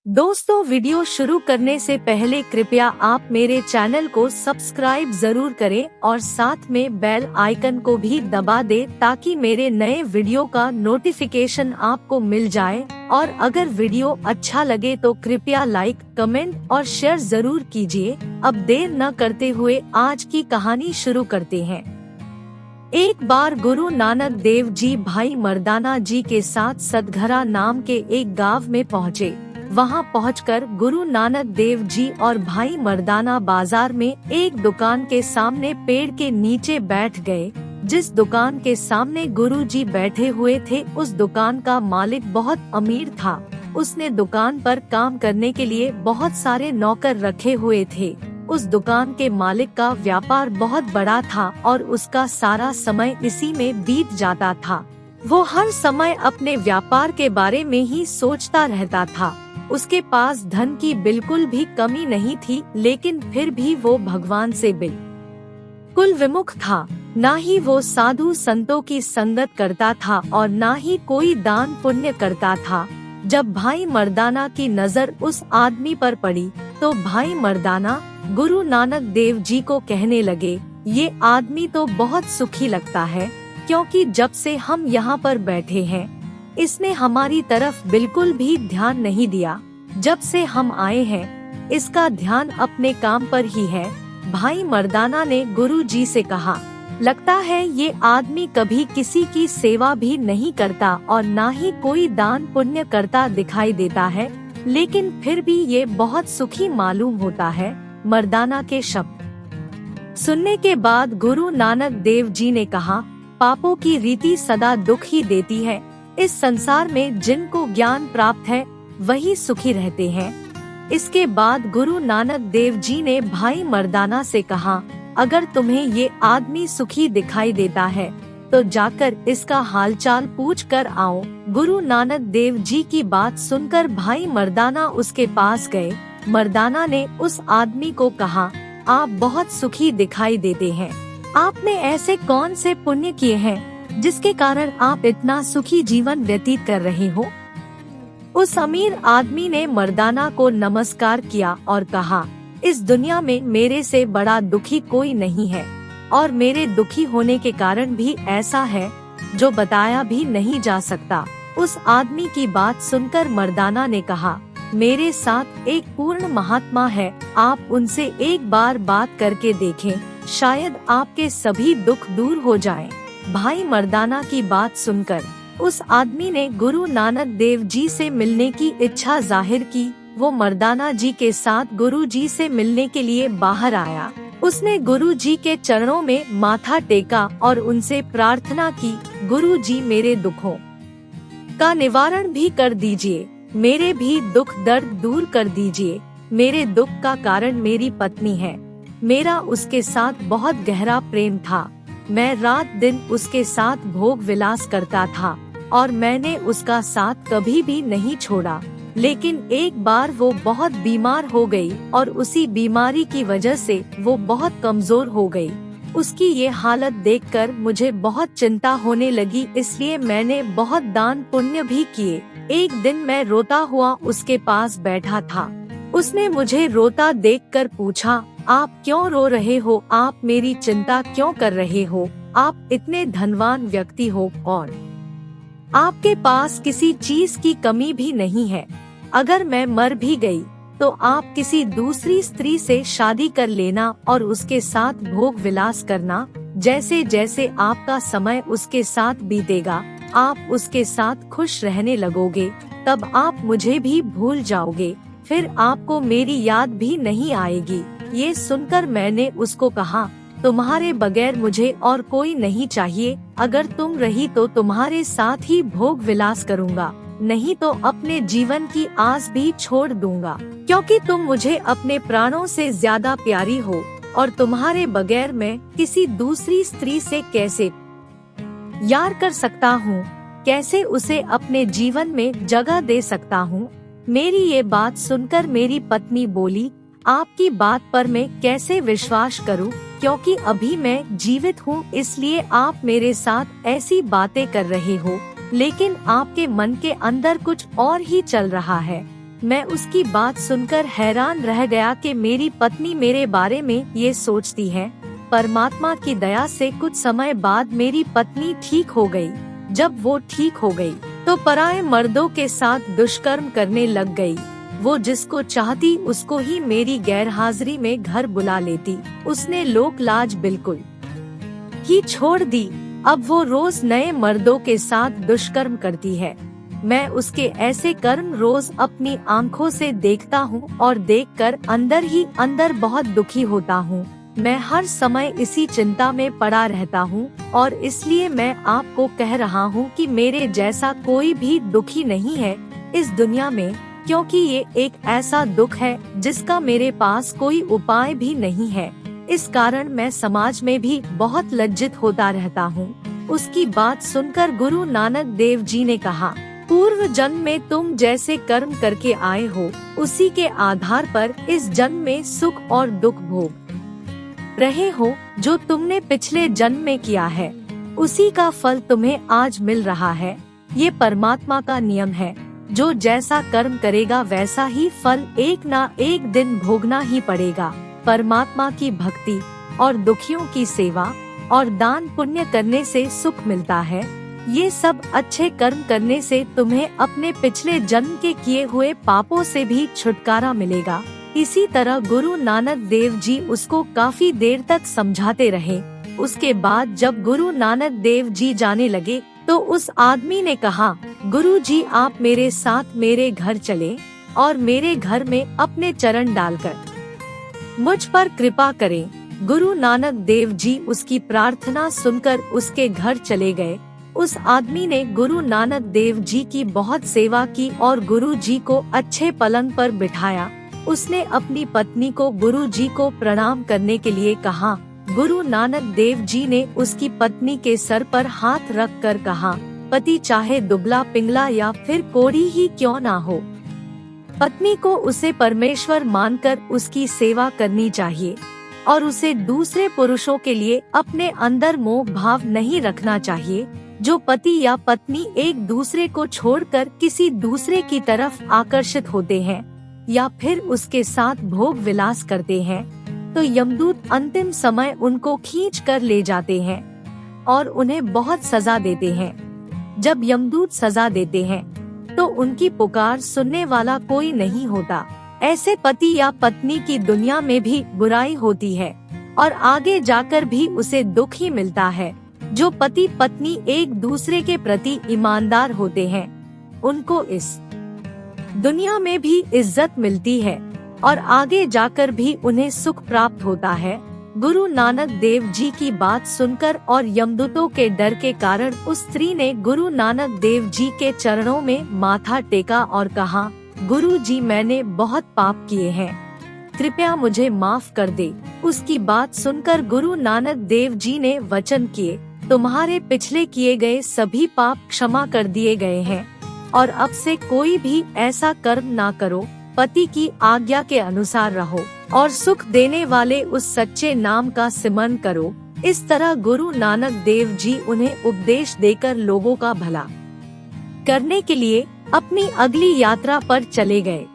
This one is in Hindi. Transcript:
दोस्तों, वीडियो शुरू करने से पहले कृपया आप मेरे चैनल को सब्सक्राइब जरूर करें और साथ में बेल आइकन को भी दबा दें ताकि मेरे नए वीडियो का नोटिफिकेशन आपको मिल जाए। और अगर वीडियो अच्छा लगे तो कृपया लाइक, कमेंट और शेयर जरूर कीजिए। अब देर न करते हुए आज की कहानी शुरू करते हैं। एक बार गुरु नानक देव जी भाई मर्दाना जी के साथ सतघरा नाम के एक गांव में पहुँचे। वहां पहुंचकर गुरु नानक देव जी और भाई मर्दाना बाजार में एक दुकान के सामने पेड़ के नीचे बैठ गए। जिस दुकान के सामने गुरु जी बैठे हुए थे उस दुकान का मालिक बहुत अमीर था। उसने दुकान पर काम करने के लिए बहुत सारे नौकर रखे हुए थे। उस दुकान के मालिक का व्यापार बहुत बड़ा था और उसका सारा समय इसी में बीत जाता था। वो हर समय अपने व्यापार के बारे में ही सोचता रहता था। उसके पास धन की बिल्कुल भी कमी नहीं थी, लेकिन फिर भी वो भगवान से बिल्कुल विमुख था। ना ही वो साधु संतों की संगत करता था और ना ही कोई दान पुण्य करता था। जब भाई मर्दाना की नजर उस आदमी पर पड़ी तो भाई मर्दाना गुरु नानक देव जी को कहने लगे, ये आदमी तो बहुत सुखी लगता है, क्योंकि जब से हम यहाँ पर बैठे हैं इसने हमारी तरफ बिल्कुल भी ध्यान नहीं दिया। जब से हम आए हैं इसका ध्यान अपने काम पर ही है। भाई मर्दाना ने गुरु जी से कहा, लगता है ये आदमी कभी किसी की सेवा भी नहीं करता और ना ही कोई दान पुण्य करता दिखाई देता है, लेकिन फिर भी ये बहुत सुखी मालूम होता है। मर्दाना के शब्द सुनने के बाद गुरु नानक देव जी ने कहा, पापों की रीति सदा दुख ही देती है। इस संसार में जिनको ज्ञान प्राप्त है वही सुखी रहते हैं। इसके बाद गुरु नानक देव जी ने भाई मर्दाना से कहा, अगर तुम्हें ये आदमी सुखी दिखाई देता है तो जाकर इसका हालचाल पूछ कर आओ। गुरु नानक देव जी की बात सुनकर भाई मर्दाना उसके पास गए। मर्दाना ने उस आदमी को कहा, आप बहुत सुखी दिखाई देते हैं। आपने ऐसे कौन से पुण्य किए हैं जिसके कारण आप इतना सुखी जीवन व्यतीत कर रहे हो? उस अमीर आदमी ने मर्दाना को नमस्कार किया और कहा, इस दुनिया में मेरे से बड़ा दुखी कोई नहीं है और मेरे दुखी होने के कारण भी ऐसा है जो बताया भी नहीं जा सकता। उस आदमी की बात सुनकर मर्दाना ने कहा, मेरे साथ एक पूर्ण महात्मा है, आप उनसे एक बार बात करके देखें, शायद आपके सभी दुख दूर हो जाएं। भाई मर्दाना की बात सुनकर उस आदमी ने गुरु नानक देव जी से मिलने की इच्छा जाहिर की। वो मर्दाना जी के साथ गुरु जी से मिलने के लिए बाहर आया। उसने गुरु जी के चरणों में माथा टेका और उनसे प्रार्थना की, गुरु जी मेरे दुखों का निवारण भी कर दीजिए, मेरे भी दुख दर्द दूर कर दीजिए। मेरे दुख का कारण मेरी पत्नी है। मेरा उसके साथ बहुत गहरा प्रेम था। मैं रात दिन उसके साथ भोग विलास करता था और मैंने उसका साथ कभी भी नहीं छोड़ा। लेकिन एक बार वो बहुत बीमार हो गई और उसी बीमारी की वजह से वो बहुत कमजोर हो गई। उसकी ये हालत देखकर मुझे बहुत चिंता होने लगी, इसलिए मैंने बहुत दान पुण्य भी किए। एक दिन मैं रोता हुआ उसके पास बैठा था। उसने मुझे रोता देखकर पूछा, आप क्यों रो रहे हो? आप मेरी चिंता क्यों कर रहे हो? आप इतने धनवान व्यक्ति हो और आपके पास किसी चीज की कमी भी नहीं है। अगर मैं मर भी गई तो आप किसी दूसरी स्त्री से शादी कर लेना और उसके साथ भोग विलास करना। जैसे जैसे आपका समय उसके साथ बीतेगा आप उसके साथ खुश रहने लगोगे, तब आप मुझे भी भूल जाओगे, फिर आपको मेरी याद भी नहीं आएगी। ये सुनकर मैंने उसको कहा, तुम्हारे बगैर मुझे और कोई नहीं चाहिए। अगर तुम रही तो तुम्हारे साथ ही भोग विलास करूँगा, नहीं तो अपने जीवन की आस भी छोड़ दूंगा, क्योंकि तुम मुझे अपने प्राणों से ज्यादा प्यारी हो और तुम्हारे बगैर मैं किसी दूसरी स्त्री से कैसे यार कर सकता हूँ, कैसे उसे अपने जीवन में जगह दे सकता हूँ। मेरी ये बात सुनकर मेरी पत्नी बोली, आपकी बात पर मैं कैसे विश्वास करूं, क्योंकि अभी मैं जीवित हूं, इसलिए आप मेरे साथ ऐसी बातें कर रहे हो, लेकिन आपके मन के अंदर कुछ और ही चल रहा है। मैं उसकी बात सुनकर हैरान रह गया कि मेरी पत्नी मेरे बारे में ये सोचती है। परमात्मा की दया से कुछ समय बाद मेरी पत्नी ठीक हो गई। जब वो ठीक हो गई तो पराये मर्दों के साथ दुष्कर्म करने लग गई। वो जिसको चाहती उसको ही मेरी गैरहाजिरी में घर बुला लेती। उसने लोक लाज बिल्कुल ही छोड़ दी। अब वो रोज नए मर्दों के साथ दुष्कर्म करती है। मैं उसके ऐसे कर्म रोज अपनी आंखों से देखता हूँ और देखकर अंदर ही अंदर बहुत दुखी होता हूँ। मैं हर समय इसी चिंता में पड़ा रहता हूँ और इसलिए मैं आपको कह रहा हूँ कि मेरे जैसा कोई भी दुखी नहीं है इस दुनिया में, क्योंकि ये एक ऐसा दुख है जिसका मेरे पास कोई उपाय भी नहीं है। इस कारण मैं समाज में भी बहुत लज्जित होता रहता हूँ। उसकी बात सुनकर गुरु नानक देव जी ने कहा, पूर्व जन्म में तुम जैसे कर्म करके आए हो उसी के आधार पर इस जन्म में सुख और दुख भोग रहे हो। जो तुमने पिछले जन्म में किया है उसी का फल तुम्हें आज मिल रहा है। ये परमात्मा का नियम है। जो जैसा कर्म करेगा वैसा ही फल एक ना एक दिन भोगना ही पड़ेगा। परमात्मा की भक्ति और दुखियों की सेवा और दान पुण्य करने से सुख मिलता है। ये सब अच्छे कर्म करने से तुम्हें अपने पिछले जन्म के किए हुए पापों से भी छुटकारा मिलेगा। इसी तरह गुरु नानक देव जी उसको काफी देर तक समझाते रहे। उसके बाद जब गुरु नानक देव जी जाने लगे तो उस आदमी ने कहा, गुरु जी आप मेरे साथ मेरे घर चले और मेरे घर में अपने चरण डालकर मुझ पर कृपा करें। गुरु नानक देव जी उसकी प्रार्थना सुनकर उसके घर चले गए। उस आदमी ने गुरु नानक देव जी की बहुत सेवा की और गुरु जी को अच्छे पलंग पर बिठाया। उसने अपनी पत्नी को गुरु जी को प्रणाम करने के लिए कहा। गुरु नानक देव जी ने उसकी पत्नी के सर पर हाथ रख कर कहा, पति चाहे दुबला पिंगला या फिर कोढ़ी ही क्यों ना हो, पत्नी को उसे परमेश्वर मानकर उसकी सेवा करनी चाहिए और उसे दूसरे पुरुषों के लिए अपने अंदर मोह भाव नहीं रखना चाहिए। जो पति या पत्नी एक दूसरे को छोड़कर किसी दूसरे की तरफ आकर्षित होते हैं या फिर उसके साथ भोग विलास करते हैं तो यमदूत अंतिम समय उनको खींच कर ले जाते हैं और उन्हें बहुत सजा देते हैं। जब यमदूत सजा देते हैं तो उनकी पुकार सुनने वाला कोई नहीं होता। ऐसे पति या पत्नी की दुनिया में भी बुराई होती है और आगे जाकर भी उसे दुख ही मिलता है। जो पति पत्नी एक दूसरे के प्रति ईमानदार होते हैं उनको इस दुनिया में भी इज्जत मिलती है और आगे जाकर भी उन्हें सुख प्राप्त होता है। गुरु नानक देव जी की बात सुनकर और यमदूतों के डर के कारण उस स्त्री ने गुरु नानक देव जी के चरणों में माथा टेका और कहा, गुरु जी मैंने बहुत पाप किए हैं, कृपया मुझे माफ कर दे। उसकी बात सुनकर गुरु नानक देव जी ने वचन किए, तुम्हारे पिछले किए गए सभी पाप क्षमा कर दिए गए हैं और अब से कोई भी ऐसा कर्म ना करो। पति की आज्ञा के अनुसार रहो और सुख देने वाले उस सच्चे नाम का सिमरन करो। इस तरह गुरु नानक देव जी उन्हें उपदेश देकर लोगों का भला करने के लिए अपनी अगली यात्रा पर चले गए।